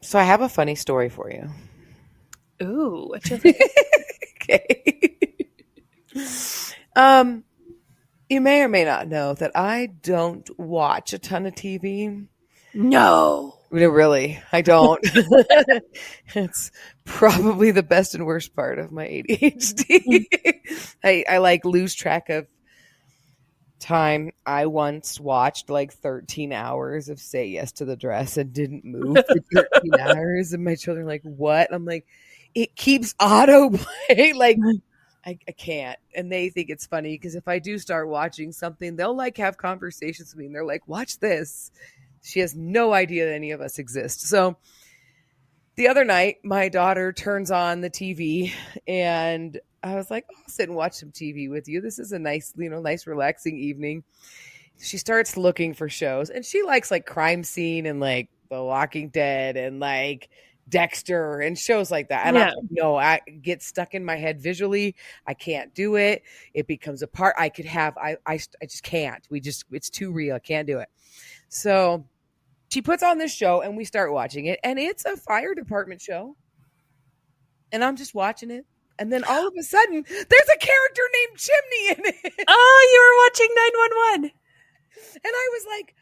So I have a funny story for you. Ooh, what you think? Okay. Um, you may or may not know that I don't watch a ton of TV. No. Really, I don't. It's probably the best and worst part of my ADHD. I like lose track of time. I once watched like 13 hours of Say Yes to the Dress and didn't move for 13 hours. And my children are like, what? I'm like, it keeps autoplay. Like, I can't. And they think it's funny because if I do start watching something, they'll like have conversations with me and they're like, watch this. She has no idea that any of us exist. So the other night, my daughter turns on the TV and I was like, I'll sit and watch some TV with you. This is a nice, nice relaxing evening. She starts looking for shows and she likes like Crime Scene and like The Walking Dead and like Dexter and shows like that. And I'm Yeah. like, no, I get stuck in my head visually. I can't do it. It becomes a part I could have. I just can't. It's too real. I can't do it. So she puts on this show and we start watching it. And it's a fire department show. And I'm just watching it. And then all of a sudden, there's a character named Chimney in it. Oh, you were watching 911. And I was like,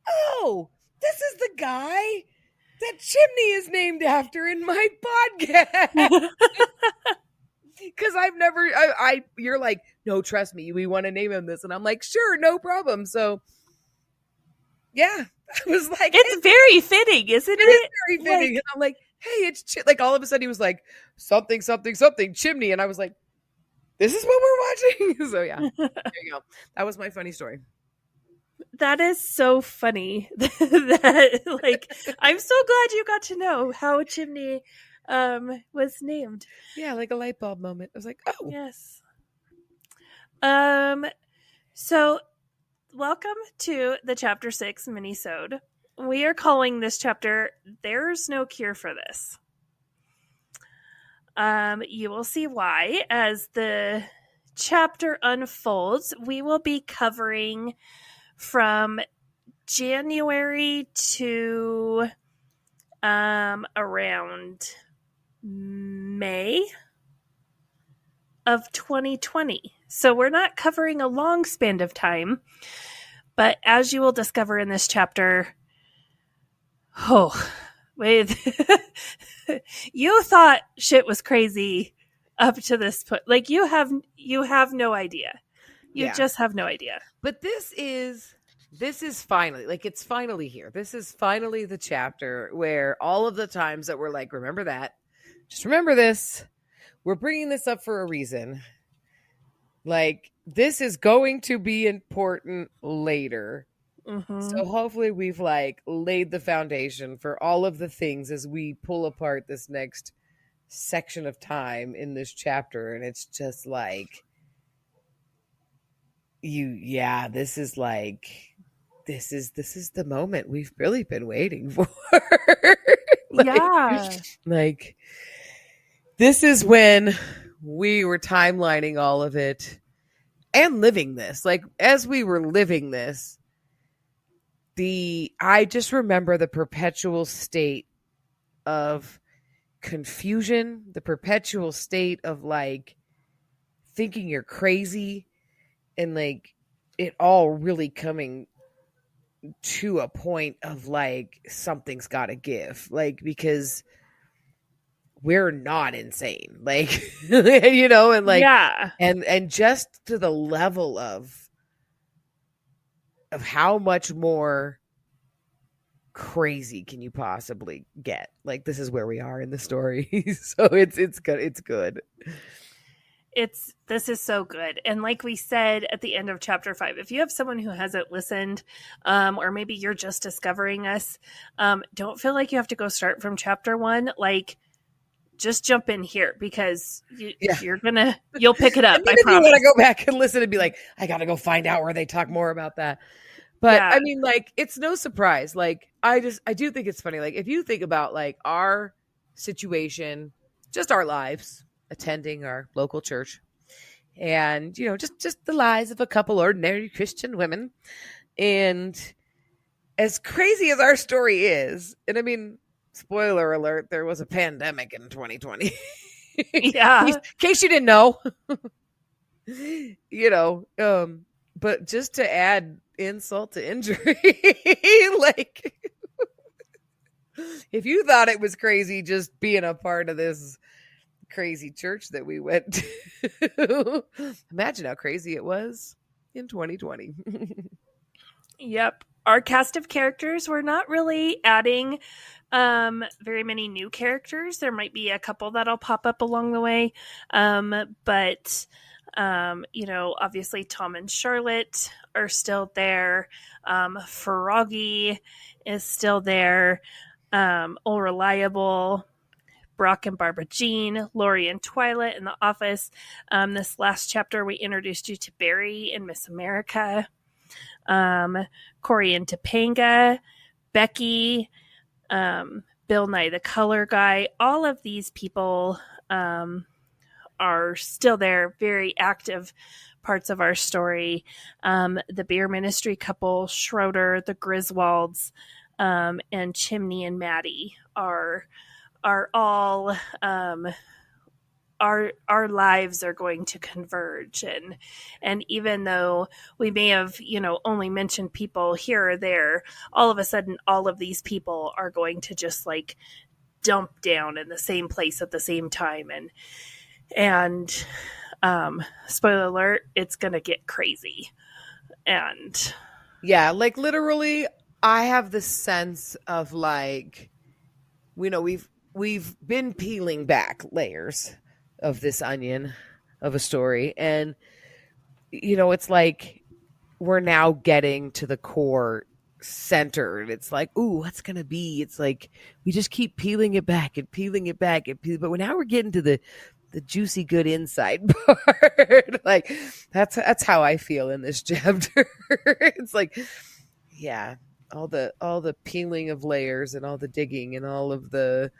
oh, this is the guy that Chimney is named after in my podcast. Because I've never, you're like, no, trust me, we want to name him this. And I'm like, sure, no problem. So, yeah, I was like, It's very fitting, isn't it is it? very fitting. And I'm like, hey, it's like all of a sudden he was like, something, something, something, Chimney. And I was like, this is what we're watching. So, yeah, there you go. That was my funny story. That is so funny. That I'm so glad you got to know how Chimney was named. Yeah, like a light bulb moment. I was like, oh. Yes. So welcome to the chapter 6 mini-sode. We are calling this chapter There's No Cure for This. You will see why as the chapter unfolds. We will be covering from January to around May of 2020. So we're not covering a long span of time, but as you will discover in this chapter, you thought shit was crazy up to this point. Like you have no idea. You just have no idea. But this is finally, like, it's finally here. This is finally the chapter where all of the times that we're like, remember that, just remember this. We're bringing this up for a reason. Like, this is going to be important later. Mm-hmm. So hopefully we've like laid the foundation for all of the things as we pull apart this next section of time in this chapter. And it's just like, this is the moment we've really been waiting for. Like, this is when we were timelining all of it and living this. Like, as we were living this, I just remember the perpetual state of confusion, the perpetual state of like thinking you're crazy, and like it all really coming to a point of like something's got to give, like, because we're not insane, like, and like, and just to the level of how much more crazy can you possibly get. Like, this is where we are in the story. So it's good. This is so good. And like we said at the end of chapter 5, if you have someone who hasn't listened, or maybe you're just discovering us, don't feel like you have to go start from chapter 1. Like, just jump in here because you'll pick it up. I promise. You want to go back and listen and be like, I got to go find out where they talk more about that. But I mean, like, it's no surprise. Like, I do think it's funny. Like, if you think about like our situation, just our lives, attending our local church, and just the lives of a couple ordinary Christian women, and as crazy as our story is, and I mean, spoiler alert, there was a pandemic in 2020. Yeah. In case you didn't know. But just to add insult to injury, like, if you thought it was crazy just being a part of this crazy church that we went to, imagine how crazy it was in 2020. Yep. Our cast of characters, we're not really adding very many new characters. There might be a couple that'll pop up along the way. But obviously Tom and Charlotte are still there. Ferroggy is still there. All Reliable, Brock and Barbara Jean, Lori and Twilight in The Office. This last chapter, we introduced you to Barry and Miss America. Corey and Topanga, Becky, Bill Nye the Color Guy. All of these people are still there, very active parts of our story. The Beer Ministry couple, Schroeder, the Griswolds, and Chimney and Maddie are all our lives are going to converge, and even though we may have only mentioned people here or there, all of a sudden all of these people are going to just like dump down in the same place at the same time, and spoiler alert, it's gonna get crazy. And yeah, like literally I have the sense of like, we've been peeling back layers of this onion of a story, and it's like we're now getting to the core center, and it's like, ooh, what's gonna be? It's like we just keep peeling it back and peeling it back but now we're getting to the juicy good inside part. Like that's how I feel in this chapter. It's like, yeah, all the peeling of layers and all the digging and all of the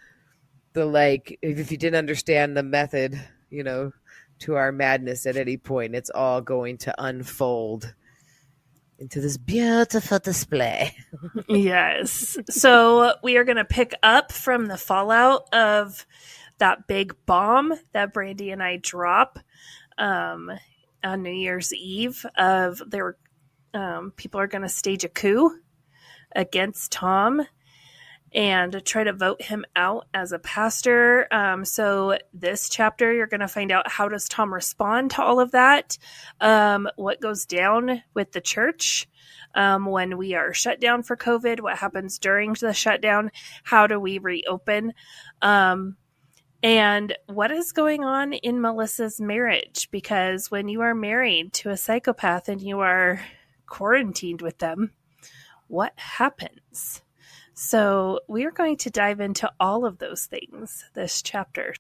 like, if you didn't understand the method, to our madness at any point, it's all going to unfold into this beautiful display. Yes. So we are going to pick up from the fallout of that big bomb that Brandy and I drop on New Year's Eve. People are going to stage a coup against Tom and try to vote him out as a pastor. So this chapter, you're going to find out, how does Tom respond to all of that? What goes down with the church when we are shut down for COVID? What happens during the shutdown? How do we reopen? And what is going on in Melissa's marriage? Because when you are married to a psychopath and you are quarantined with them, what happens? So we are going to dive into all of those things this chapter.